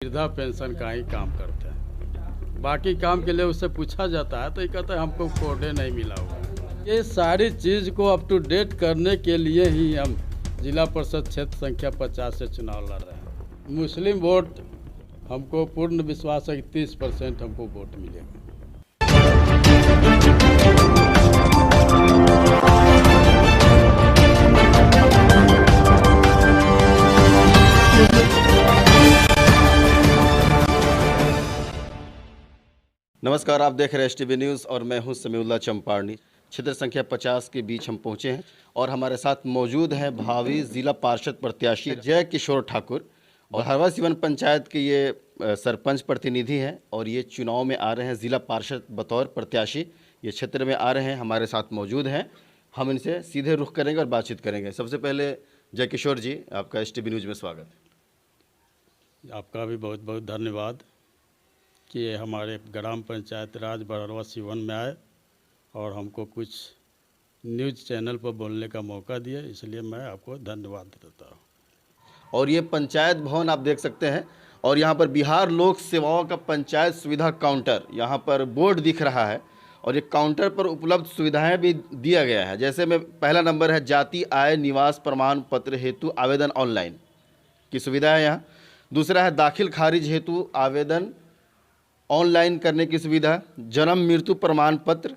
वृद्धा पेंशन का ही काम करते हैं। बाकी काम के लिए उससे पूछा जाता है तो ये कहता है हमको कोडे नहीं मिला हुआ है। ये सारी चीज़ को अप टू डेट करने के लिए ही हम जिला परिषद क्षेत्र संख्या 50 से चुनाव लड़ रहे हैं। मुस्लिम वोट हमको पूर्ण विश्वास है कि 30% हमको वोट मिलेगा। नमस्कार, आप देख रहे हैं STV न्यूज़ और मैं हूं समीउल्लाह चंपारनी। क्षेत्र संख्या 50 के बीच हम पहुंचे हैं और हमारे साथ मौजूद हैं भावी जिला पार्षद प्रत्याशी जय किशोर ठाकुर और हरवा सिवन पंचायत के ये सरपंच प्रतिनिधि हैं और ये चुनाव में आ रहे हैं जिला पार्षद बतौर प्रत्याशी। ये क्षेत्र में आ रहे हैं, हमारे साथ मौजूद हैं। हम इनसे सीधे रुख करेंगे और बातचीत करेंगे। सबसे पहले जय किशोर जी, आपका STV न्यूज़ में स्वागत है। आपका भी बहुत बहुत धन्यवाद कि ये हमारे ग्राम पंचायत राज बरहरवा सिवन में आए और हमको कुछ न्यूज़ चैनल पर बोलने का मौका दिया, इसलिए मैं आपको धन्यवाद देता हूँ। और ये पंचायत भवन आप देख सकते हैं और यहाँ पर बिहार लोक सेवाओं का पंचायत सुविधा काउंटर, यहाँ पर बोर्ड दिख रहा है और ये काउंटर पर उपलब्ध सुविधाएं भी दिया गया है। जैसे में पहला नंबर है जाति आय निवास प्रमाण पत्र हेतु आवेदन ऑनलाइन की सुविधा है यहाँ। दूसरा है दाखिल खारिज हेतु आवेदन ऑनलाइन करने की सुविधा, जन्म मृत्यु प्रमाण पत्र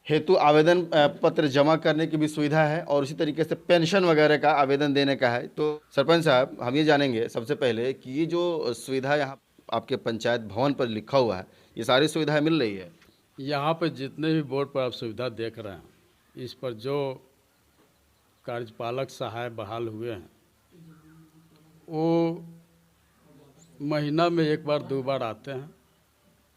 हेतु आवेदन पत्र जमा करने की भी सुविधा है और इसी तरीके से पेंशन वगैरह का आवेदन देने का है। तो सरपंच साहब, हम ये जानेंगे सबसे पहले कि ये जो सुविधा यहाँ आपके पंचायत भवन पर लिखा हुआ है, ये सारी सुविधाएं मिल रही है? यहाँ पर जितने भी बोर्ड पर आप सुविधा देख रहे हैं, इस पर जो कार्यपालक सहायक बहाल हुए हैं वो महीना में एक बार दो बार आते हैं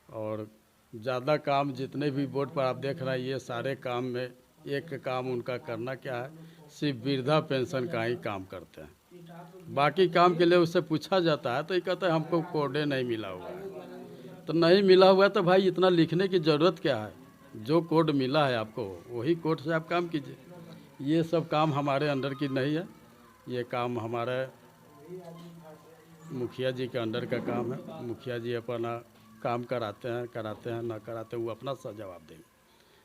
और ज़्यादा काम जितने भी बोर्ड पर आप देख रहे हैं, ये सारे काम में एक काम उनका करना क्या है, सिर्फ वृद्धा पेंशन का ही काम करते हैं। बाकी काम के लिए उससे पूछा जाता है तो ये कहता है हमको कोडे नहीं मिला हुआ है। तो नहीं मिला हुआ है तो भाई इतना लिखने की ज़रूरत क्या है? जो कोड मिला है आपको वही कोड से आप काम कीजिए। ये सब काम हमारे अंडर की नहीं है, ये काम हमारे मुखिया जी के अंडर का काम है। मुखिया जी अपना काम कराते हैं ना कराते हैं वो अपना सा जवाब देंगे।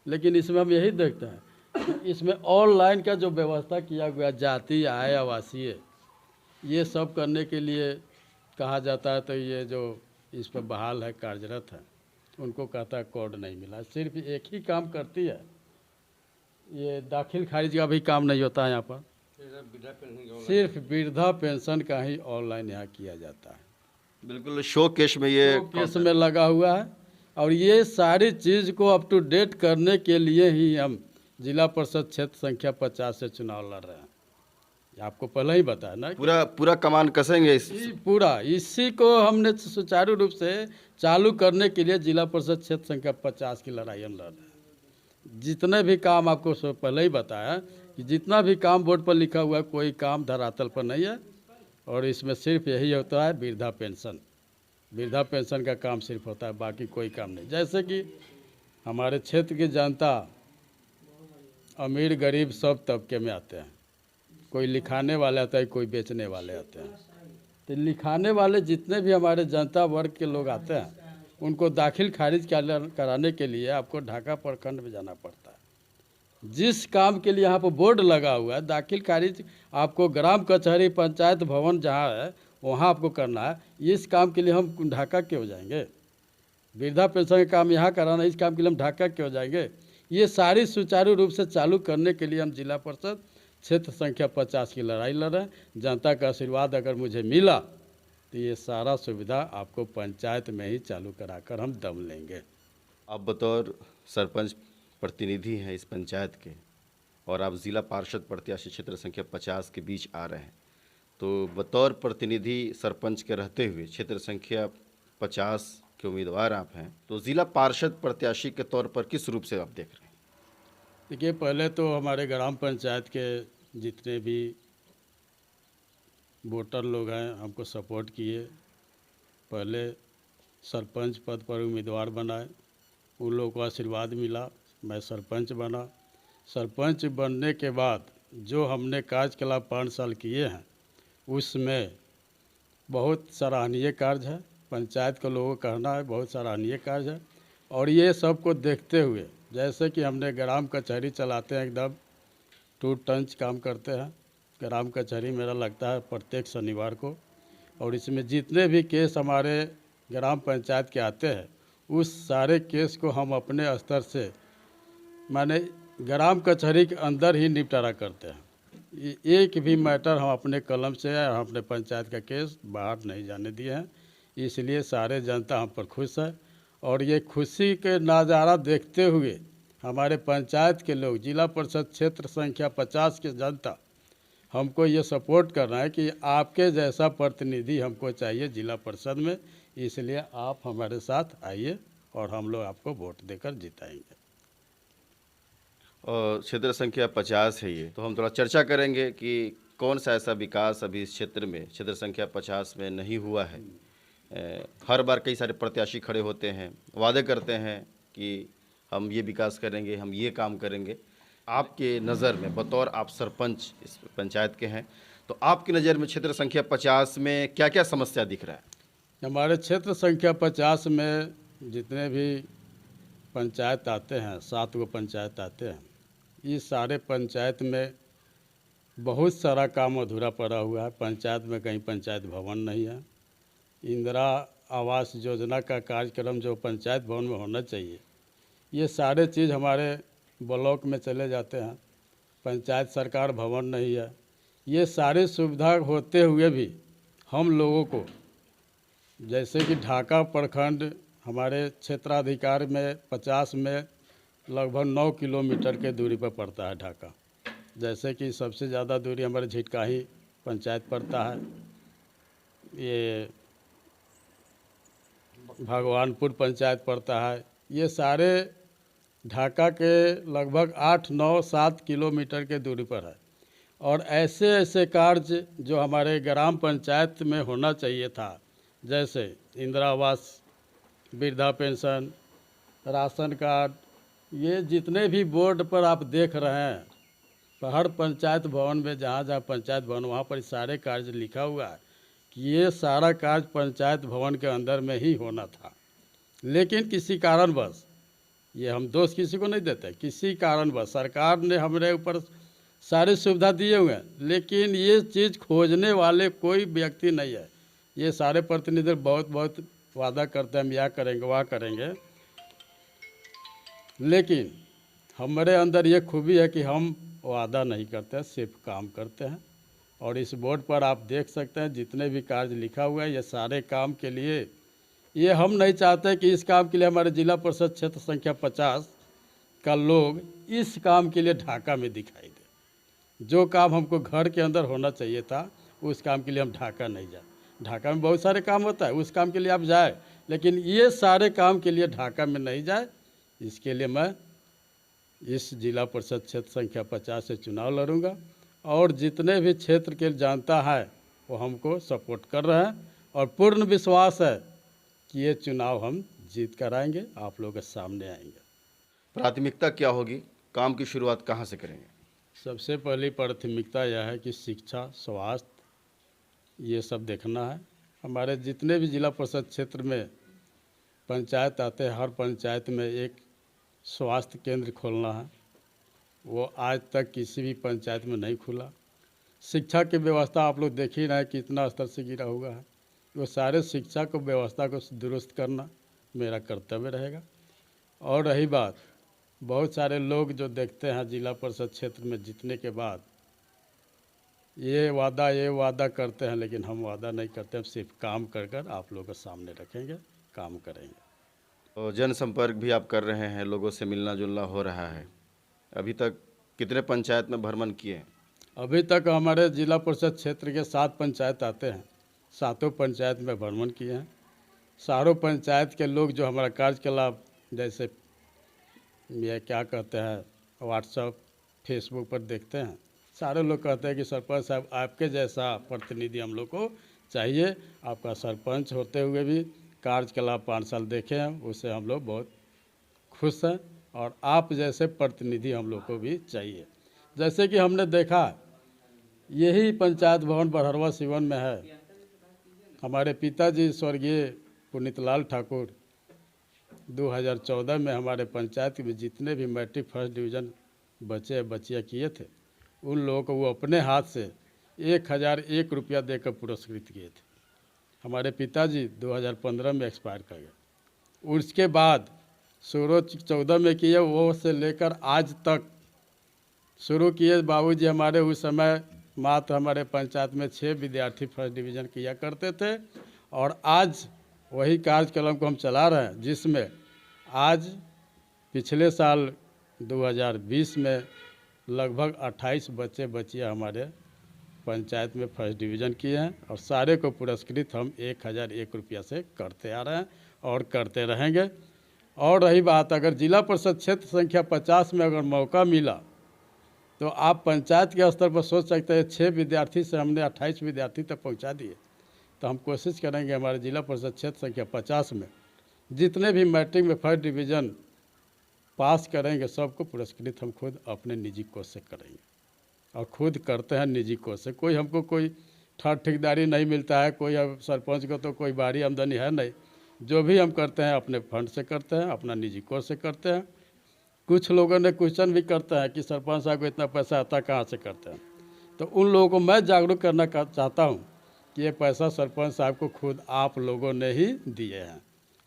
लेकिन इसमें हम यही देखते हैं कि इसमें ऑनलाइन का जो व्यवस्था किया गया, जाति आय आवासीय ये सब करने के लिए कहा जाता है, तो ये जो इस पर बहाल है कार्यरत है उनको कहता है कोड नहीं मिला। सिर्फ एक ही काम करती है, ये दाखिल खारिज का भी काम नहीं होता है यहाँ पर, सिर्फ वृद्धा पेंशन का ही ऑनलाइन यहाँ किया जाता है। बिल्कुल शो केस में ये केस में लगा हुआ है और ये सारी चीज़ को अप टू डेट करने के लिए ही हम जिला परिषद क्षेत्र संख्या 50 से चुनाव लड़ रहे हैं। आपको पहले ही बताया ना, पूरा कमान कसेंगे पूरा इसी को हमने सुचारू रूप से चालू करने के लिए जिला परिषद क्षेत्र संख्या 50 की लड़ाई हम लड़ रहे हैं। जितने भी काम आपको पहले ही बताया कि जितना भी काम बोर्ड पर लिखा हुआ है, कोई काम धरातल पर नहीं है और इसमें सिर्फ यही होता है वृद्धा पेंशन का काम सिर्फ होता है, बाकी कोई काम नहीं। जैसे कि हमारे क्षेत्र की जनता अमीर गरीब सब तबके में आते हैं, कोई लिखाने वाले आता है, कोई बेचने वाले आते हैं। तो लिखाने वाले जितने भी हमारे जनता वर्ग के लोग आते हैं उनको दाखिल खारिज कराने के लिए आपको ढाका प्रखंड में जाना पड़ता है। जिस काम के लिए यहाँ पर बोर्ड लगा हुआ है दाखिल खारिज आपको ग्राम कचहरी पंचायत भवन जहाँ है वहाँ आपको करना है, इस काम के लिए हम ढाका क्यों जाएंगे? वृद्धा पेंशन का काम यहाँ कराना, इस काम के लिए हम ढाका क्यों जाएंगे? ये सारी सुचारू रूप से चालू करने के लिए हम जिला परिषद क्षेत्र संख्या 50 की लड़ाई लड़ रहे हैं। जनता का आशीर्वाद अगर मुझे मिला तो ये सारा सुविधा आपको पंचायत में ही चालू कराकर हम दम लेंगे। आप बतौर सरपंच प्रतिनिधि हैं इस पंचायत के और आप जिला पार्षद प्रत्याशी क्षेत्र संख्या 50 के बीच आ रहे हैं, तो बतौर प्रतिनिधि सरपंच के रहते हुए क्षेत्र संख्या 50 के उम्मीदवार आप हैं, तो जिला पार्षद प्रत्याशी के तौर पर किस रूप से आप देख रहे हैं? देखिए, पहले तो हमारे ग्राम पंचायत के जितने भी वोटर लोग हैं हमको सपोर्ट किए, पहले सरपंच पद पर उम्मीदवार बनाए, उन लोगों को आशीर्वाद मिला, मैं सरपंच बना। सरपंच बनने के बाद जो हमने कार्यकलाप 5 साल किए हैं उसमें बहुत सराहनीय कार्य है। पंचायत के लोगों को करना है, बहुत सराहनीय कार्य है। और ये सबको देखते हुए जैसे कि हमने ग्राम कचहरी चलाते हैं, एकदम टू टंच काम करते हैं। ग्राम कचहरी मेरा लगता है प्रत्येक शनिवार को, और इसमें जितने भी केस हमारे ग्राम पंचायत के आते हैं उस सारे केस को हम अपने स्तर से माने ग्राम कचहरी के अंदर ही निपटारा करते हैं। एक भी मैटर हम अपने कलम से या हम अपने पंचायत का केस बाहर नहीं जाने दिए हैं, इसलिए सारे जनता हम पर खुश है। और ये खुशी के नज़ारा देखते हुए हमारे पंचायत के लोग, जिला परिषद क्षेत्र संख्या 50 के जनता हमको ये सपोर्ट करना है कि आपके जैसा प्रतिनिधि हमको चाहिए जिला परिषद में, इसलिए आप हमारे साथ आइए और हम लोग आपको वोट देकर जिताएंगे। और क्षेत्र संख्या 50 है ये, तो हम थोड़ा चर्चा करेंगे कि कौन सा ऐसा विकास अभी इस क्षेत्र में क्षेत्र संख्या 50 में नहीं हुआ है। हर बार कई सारे प्रत्याशी खड़े होते हैं, वादे करते हैं कि हम ये विकास करेंगे, हम ये काम करेंगे। आपके नज़र में बतौर आप सरपंच इस पंचायत के हैं, तो आपकी नज़र में क्षेत्र संख्या 50 में क्या क्या समस्या दिख रहा है? हमारे क्षेत्र संख्या 50 में जितने भी पंचायत आते हैं, 7 गो पंचायत आते हैं, इस सारे पंचायत में बहुत सारा काम अधूरा पड़ा हुआ है। पंचायत में कहीं पंचायत भवन नहीं है। इंदिरा आवास योजना का कार्यक्रम जो पंचायत भवन में होना चाहिए, ये सारे चीज़ हमारे ब्लॉक में चले जाते हैं। पंचायत सरकार भवन नहीं है। ये सारी सुविधा होते हुए भी हम लोगों को, जैसे कि ढाका प्रखंड हमारे क्षेत्राधिकार में 50 में लगभग 9 किलोमीटर के दूरी पर पड़ता है ढाका। जैसे कि सबसे ज़्यादा दूरी हमारे झिटकाही पंचायत पड़ता है, ये भगवानपुर पंचायत पड़ता है। ये सारे ढाका के लगभग 8, 9, 7 किलोमीटर के दूरी पर है। और ऐसे ऐसे कार्य जो हमारे ग्राम पंचायत में होना चाहिए था, जैसे इंदिरा आवास, वृद्धा पेंशन, राशन कार्ड, ये जितने भी बोर्ड पर आप देख रहे हैं, हर पंचायत भवन में जहाँ जहाँ पंचायत भवन वहाँ पर सारे कार्य लिखा हुआ है कि ये सारा कार्य पंचायत भवन के अंदर में ही होना था। लेकिन किसी कारणवश, ये हम दोष किसी को नहीं देते, किसी कारणवश सरकार ने हमारे ऊपर सारी सुविधा दिए हुए हैं, लेकिन ये चीज़ खोजने वाले कोई व्यक्ति नहीं है। ये सारे प्रतिनिधि बहुत बहुत वादा करते हैं, हम यह करेंगे वह करेंगे, लेकिन हमारे अंदर ये खूबी है कि हम वादा नहीं करते, सिर्फ काम करते हैं। और इस बोर्ड पर आप देख सकते हैं जितने भी कार्य लिखा हुआ है, ये सारे काम के लिए, ये हम नहीं चाहते कि इस काम के लिए हमारे जिला परिषद क्षेत्र संख्या 50 का लोग इस काम के लिए ढाका में दिखाई दे। जो काम हमको घर के अंदर होना चाहिए था, उस काम के लिए हम ढाका नहीं जाए। ढाका में बहुत सारे काम होता है, उस काम के लिए आप जाए, लेकिन ये सारे काम के लिए ढाका में नहीं जाए। इसके लिए मैं इस जिला परिषद क्षेत्र संख्या 50 से चुनाव लड़ूंगा, और जितने भी क्षेत्र के जनता है वो हमको सपोर्ट कर रहे हैं, और पूर्ण विश्वास है कि ये चुनाव हम जीत कर आएंगे, आप लोगों के सामने आएंगे। प्राथमिकता क्या होगी? काम की शुरुआत कहाँ से करेंगे? सबसे पहली प्राथमिकता यह है कि शिक्षा, स्वास्थ्य, ये सब देखना है। हमारे जितने भी जिला परिषद क्षेत्र में पंचायत आते हैं, हर पंचायत में एक स्वास्थ्य केंद्र खोलना है। वो आज तक किसी भी पंचायत में नहीं खुला। शिक्षा की व्यवस्था आप लोग देख ही रहे हैं कितना स्तर से गिरा हुआ है। वो सारे शिक्षा को व्यवस्था को दुरुस्त करना मेरा कर्तव्य रहेगा। और रही बात, बहुत सारे लोग जो देखते हैं जिला परिषद क्षेत्र में जीतने के बाद ये वादा करते हैं, लेकिन हम वादा नहीं करते, हम सिर्फ काम कर कर आप लोगों के सामने रखेंगे, काम करेंगे। तो जनसंपर्क भी आप कर रहे हैं, लोगों से मिलना जुलना हो रहा है। अभी तक कितने पंचायत में भ्रमण किए? अभी तक हमारे जिला परिषद क्षेत्र के 7 पंचायत आते हैं, 7 पंचायत में भ्रमण किए हैं। सारों पंचायत के लोग जो हमारा कार्यकलाप, जैसे ये क्या कहते हैं, व्हाट्सएप, फेसबुक पर देखते हैं, सारे लोग कहते हैं कि सरपंच साहब आपके जैसा प्रतिनिधि हम लोग को चाहिए। आपका सरपंच होते हुए भी कार्यकलाप 5 साल देखे हैं, उससे हम लोग बहुत खुश हैं, और आप जैसे प्रतिनिधि हम लोग को भी चाहिए। जैसे कि हमने देखा, यही पंचायत भवन बरहरवा सिवन में है। हमारे पिताजी स्वर्गीय पुनीतलाल ठाकुर 2014 में हमारे पंचायत में जितने भी मैट्रिक फर्स्ट डिवीज़न बच्चे बच्चियाँ किए थे उन लोगों को वो अपने हाथ से 1001 रुपया देकर पुरस्कृत किए थे। हमारे पिताजी 2015 में एक्सपायर कर गए। उसके बाद शुरू 14 में किए, वो से लेकर आज तक शुरू किए। बाबूजी हमारे उस समय मात्र हमारे पंचायत में 6 विद्यार्थी फर्स्ट डिवीज़न किया करते थे और आज वही कार्यक्रम को हम चला रहे हैं, जिसमें आज पिछले साल 2020 में लगभग 28 बच्चे बच्चियाँ हमारे पंचायत में फर्स्ट डिवीज़न किए हैं और सारे को पुरस्कृत हम 1001 रुपया से करते आ रहे हैं और करते रहेंगे। और रही बात, अगर जिला परिषद क्षेत्र संख्या 50 में अगर मौका मिला तो आप पंचायत के स्तर पर सोच सकते हैं 6 विद्यार्थी से हमने 28 विद्यार्थी तक पहुंचा दिए। तो हम कोशिश करेंगे हमारे जिला परिषद क्षेत्र संख्या 50 में जितने भी मैट्रिक में फर्स्ट डिवीज़न पास करेंगे सबको पुरस्कृत हम खुद अपने निजी कोष से करेंगे और खुद करते हैं निजी कोष से। कोई हमको कोई ठेकेदारी नहीं मिलता है, कोई अब सरपंच को तो कोई बाहरी आमदनी है नहीं। जो भी हम करते हैं अपने फंड से करते हैं, अपना निजी कोष से करते हैं। कुछ लोगों ने क्वेश्चन भी करता है कि सरपंच साहब को इतना पैसा आता कहाँ से करते हैं, तो उन लोगों को मैं जागरूक करना चाहता हूँ कि ये पैसा सरपंच साहब को खुद आप लोगों ने ही दिए हैं।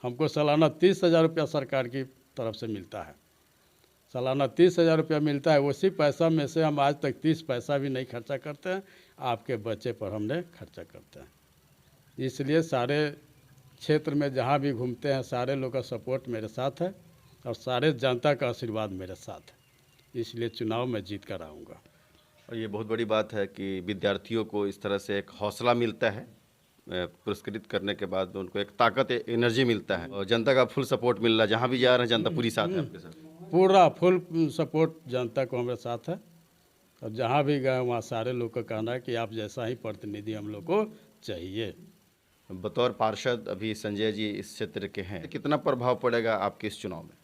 हमको सालाना 30,000 रुपया सरकार की तरफ से मिलता है, सालाना 30,000 रुपया मिलता है। उसी पैसा में से हम आज तक 30 पैसा भी नहीं खर्चा करते हैं, आपके बच्चे पर हमने खर्चा करते हैं। इसलिए सारे क्षेत्र में जहाँ भी घूमते हैं सारे लोग का सपोर्ट मेरे साथ है और सारे जनता का आशीर्वाद मेरे साथ है, इसलिए चुनाव में जीत कर आऊँगा। और ये बहुत बड़ी बात है कि विद्यार्थियों को इस तरह से एक हौसला मिलता है, पुरस्कृत करने के बाद उनको एक ताकत एनर्जी मिलता है और जनता का फुल सपोर्ट मिल रहा है। जहाँ भी जा रहे हैं जनता पूरी साथ है आपके साथ, पूरा फुल सपोर्ट जनता को हमारे साथ है और जहाँ भी गए वहाँ सारे लोग का कहना है कि आप जैसा ही प्रतिनिधि हम लोग को चाहिए। बतौर पार्षद अभी संजय जी इस क्षेत्र के हैं, कितना प्रभाव पड़ेगा आपके इस चुनाव में?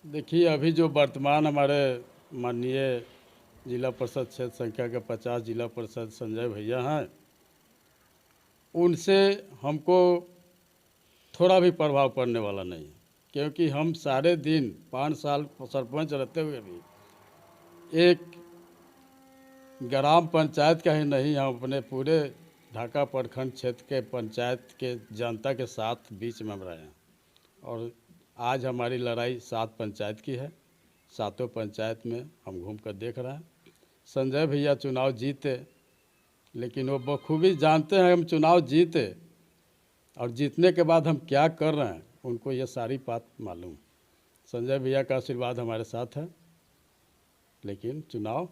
देखिए, अभी जो वर्तमान हमारे माननीय जिला परिषद क्षेत्र संख्या के 50 जिला परिषद संजय भैया हैं, उनसे हमको थोड़ा भी प्रभाव पड़ने वाला नहीं है, क्योंकि हम सारे दिन 5 साल सरपंच रहते हुए भी एक ग्राम पंचायत का ही नहीं, हम अपने पूरे ढाका प्रखंड क्षेत्र के पंचायत के जनता के साथ बीच में हम रहे हैं। और आज हमारी लड़ाई 7 पंचायत की है, 7 पंचायत में हम घूम कर देख रहे हैं। संजय भैया चुनाव जीते, लेकिन वो बखूबी जानते हैं हम चुनाव जीते और जीतने के बाद हम क्या कर रहे हैं, उनको ये सारी बात मालूम। संजय भैया का आशीर्वाद हमारे साथ है, लेकिन चुनाव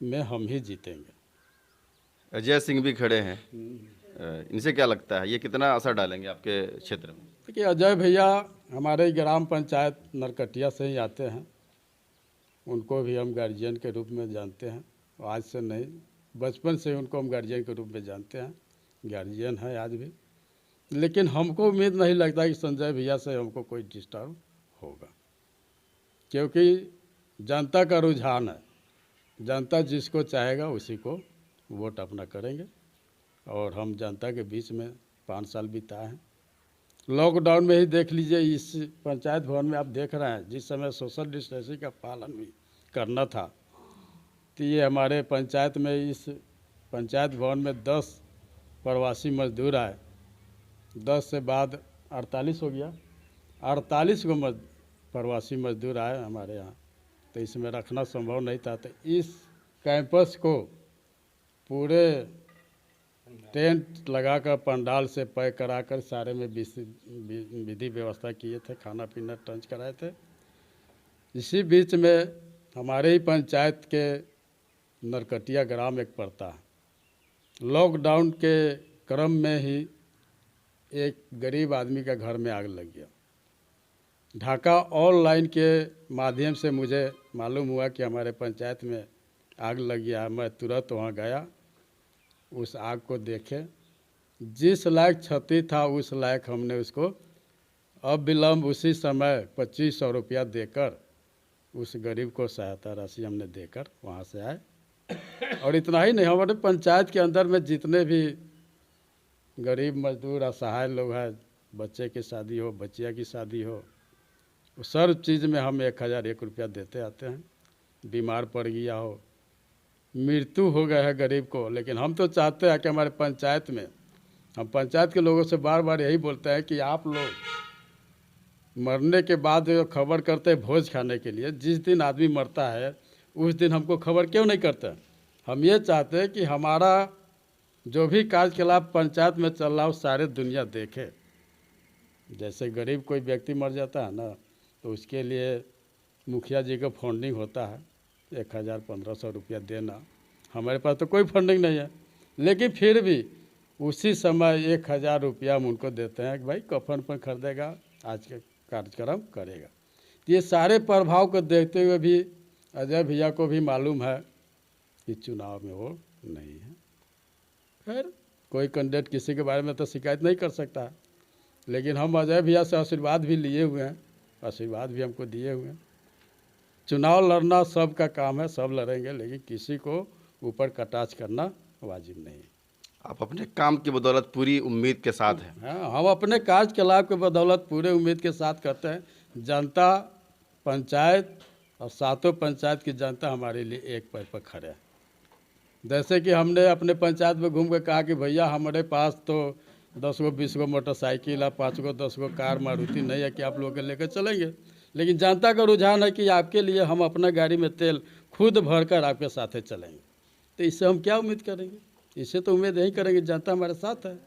में हम ही जीतेंगे। अजय सिंह भी खड़े हैं, इनसे क्या लगता है ये कितना असर डालेंगे आपके क्षेत्र में? देखिए, अजय भैया हमारे ग्राम पंचायत नरकटिया से ही आते हैं, उनको भी हम गार्जियन के रूप में जानते हैं। आज से नहीं, बचपन से उनको हम गार्जियन के रूप में जानते हैं, गार्जियन है आज भी। लेकिन हमको उम्मीद नहीं लगता कि संजय भैया से हमको कोई डिस्टर्ब होगा, क्योंकि जनता का रुझान है, जनता जिसको चाहेगा उसी को वोट अपना करेंगे। और हम जनता के बीच में 5 साल बिताए हैं। लॉकडाउन में ही देख लीजिए, इस पंचायत भवन में आप देख रहे हैं जिस समय सोशल डिस्टेंसिंग का पालन भी करना था, तो ये हमारे पंचायत में इस पंचायत भवन में 10 प्रवासी मजदूर आए, 10 से बाद 48 हो गया, 48 को प्रवासी मजदूर आए हमारे यहाँ, तो इसमें रखना संभव नहीं था। तो इस कैंपस को पूरे टेंट लगाकर पंडाल से पैक कराकर सारे में विधि व्यवस्था किए थे, खाना पीना टंच कराए थे। इसी बीच में हमारे ही पंचायत के नरकटिया ग्राम एक पड़ता है, लॉकडाउन के क्रम में ही एक गरीब आदमी का घर में आग लग गया। ढाका ऑनलाइन के माध्यम से मुझे मालूम हुआ कि हमारे पंचायत में आग लग गया। मैं तुरंत वहाँ गया, उस आग को देखे, जिस लायक क्षति था उस लायक हमने उसको अविलंब उसी समय 2500 रुपया देकर उस गरीब को सहायता राशि हमने देकर वहाँ से आए। और इतना ही नहीं, हमारे पंचायत के अंदर में जितने भी गरीब मजदूर असहाय लोग हैं, बच्चे की शादी हो, बच्चिया की शादी हो, सब चीज़ में हम 1001 रुपया देते आते हैं। बीमार पड़ गया हो, मृत्यु हो गया है गरीब को, लेकिन हम तो चाहते हैं कि हमारे पंचायत में, हम पंचायत के लोगों से बार बार यही बोलते हैं कि आप लोग मरने के बाद जो खबर करते हैं भोज खाने के लिए, जिस दिन आदमी मरता है उस दिन हमको खबर क्यों नहीं करते? हम ये चाहते हैं कि हमारा जो भी कार्यकलाप पंचायत में चल रहा हो सारे दुनिया देखे। जैसे गरीब कोई व्यक्ति मर जाता है ना, तो उसके लिए मुखिया जी का फंडिंग होता है, 1000-1500 रुपया देना। हमारे पास तो कोई फंडिंग नहीं है, लेकिन फिर भी उसी समय 1000 रुपया हम उनको देते हैं कि भाई कफन पर खरीदेगा, आज के कार्यक्रम करेगा। तो ये सारे प्रभाव को देखते हुए भी अजय भैया को भी मालूम है कि चुनाव में वो नहीं है। खैर कोई कैंडिडेट किसी के बारे में तो शिकायत नहीं कर सकता है, लेकिन हम अजय भैया से आशीर्वाद भी लिए हुए हैं, आशीर्वाद भी हमको दिए हुए हैं। चुनाव लड़ना सबका काम है, सब लड़ेंगे, लेकिन किसी को ऊपर कटाक्ष करना वाजिब नहीं। आप अपने काम की बदौलत पूरी उम्मीद के साथ हैं। हाँ, हम अपने कार्यकलाप के बदौलत पूरे उम्मीद के साथ करते हैं। जनता, पंचायत और सातों पंचायत की जनता हमारे लिए एक पैर पर खड़े है। जैसे कि हमने अपने पंचायत में घूम के कहा कि भैया हमारे पास तो 10 गो 20 गो मोटरसाइकिल है, 5 गो 10 गो कार मारुति नहीं है कि आप लोग के लेकर चलेंगे, लेकिन जनता का रुझान है कि आपके लिए हम अपना गाड़ी में तेल खुद भरकर आपके साथ चलेंगे। तो इससे हम क्या उम्मीद करेंगे? इससे तो उम्मीद यही करेंगे जनता हमारे साथ है।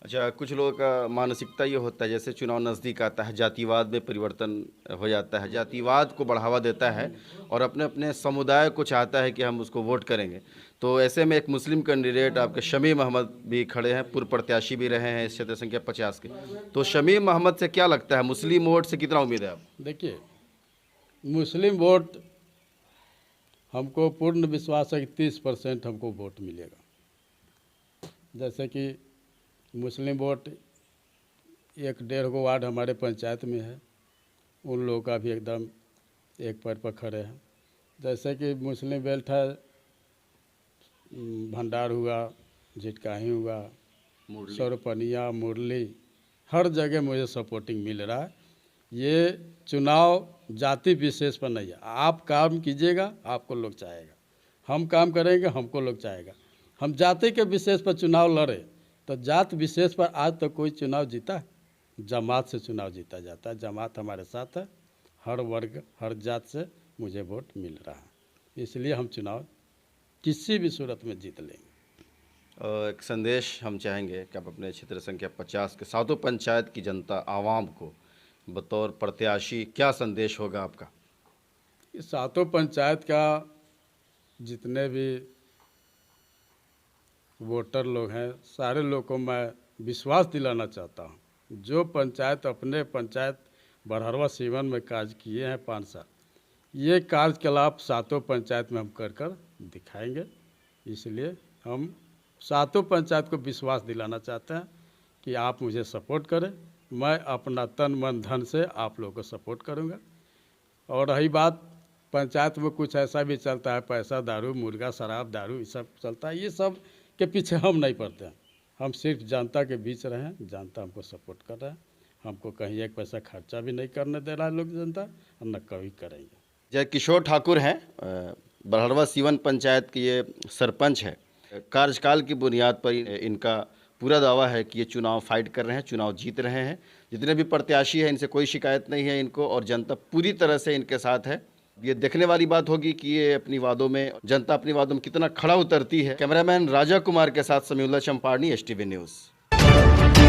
अच्छा, कुछ लोगों का मानसिकता ये होता है जैसे चुनाव नज़दीक आता है जातिवाद में परिवर्तन हो जाता है, जातिवाद को बढ़ावा देता है और अपने अपने समुदाय को चाहता है कि हम उसको वोट करेंगे। तो ऐसे में एक मुस्लिम कैंडिडेट आपके शमीम अहमद भी खड़े हैं, पूर्व प्रत्याशी भी रहे हैं इस क्षेत्र संख्या 50 के। तो शमीम अहमद से क्या लगता है, मुस्लिम वोट से कितना उम्मीद है आप? देखिए, मुस्लिम वोट हमको पूर्ण विश्वास है कि 30% हमको वोट मिलेगा। जैसे कि मुस्लिम वोट 1-1.5 गो वार्ड हमारे पंचायत में है, उन लोगों का भी एकदम एक पैर पर खड़े हैं। जैसे कि मुस्लिम बेल्ट है, भंडार हुआ, झिटकाही हुआ, सरपनिया, मुरली, हर जगह मुझे सपोर्टिंग मिल रहा है। ये चुनाव जाति विशेष पर नहीं है। आप काम कीजिएगा, आपको लोग चाहेगा, हम काम करेंगे, हमको लोग चाहेगा। हम जाति के विशेष पर चुनाव लड़े तो जात विशेष पर आज तक कोई चुनाव जीता है? जमात से चुनाव जीता जाता है। जमात हमारे साथ है, हर वर्ग हर जात से मुझे वोट मिल रहा है, इसलिए हम चुनाव किसी भी सूरत में जीत लेंगे। एक संदेश हम चाहेंगे कि आप अपने क्षेत्र संख्या 50 के सातों पंचायत की जनता आवाम को बतौर प्रत्याशी क्या संदेश होगा आपका? इस सातों पंचायत का जितने भी वोटर लोग हैं, सारे लोग को मैं विश्वास दिलाना चाहता हूँ, जो पंचायत अपने पंचायत बरहरवा सीवन में कार्य किए हैं 5 साल, ये कार्यकलाप सातों पंचायत में हम कर कर दिखाएंगे। इसलिए हम सातों पंचायत को विश्वास दिलाना चाहते हैं कि आप मुझे सपोर्ट करें, मैं अपना तन मन धन से आप लोगों को सपोर्ट करूंगा। और रही बात पंचायत में कुछ ऐसा भी चलता है, पैसा, दारू, मुर्गा, शराब, दारू, ये सब चलता है, ये सब के पीछे हम नहीं पड़ते हैं। हम सिर्फ जनता के बीच रहे हैं, जनता हमको सपोर्ट कर रहा है, हमको कहीं एक पैसा खर्चा भी नहीं करने दे रहा है लोग, जनता, और न कभी करेंगे। जय किशोर ठाकुर हैं, बरहरवा सीवन पंचायत के ये सरपंच है। कार्यकाल की बुनियाद पर इनका पूरा दावा है कि ये चुनाव फाइट कर रहे हैं, चुनाव जीत रहे हैं। जितने भी प्रत्याशी हैं इनसे कोई शिकायत नहीं है इनको, और जनता पूरी तरह से इनके साथ है। ये देखने वाली बात होगी कि ये अपनी वादों में, जनता अपनी वादों में कितना खड़ा उतरती है। कैमरामैन राजा कुमार के साथ समीउल्लाह चंपारनी, STV न्यूज़।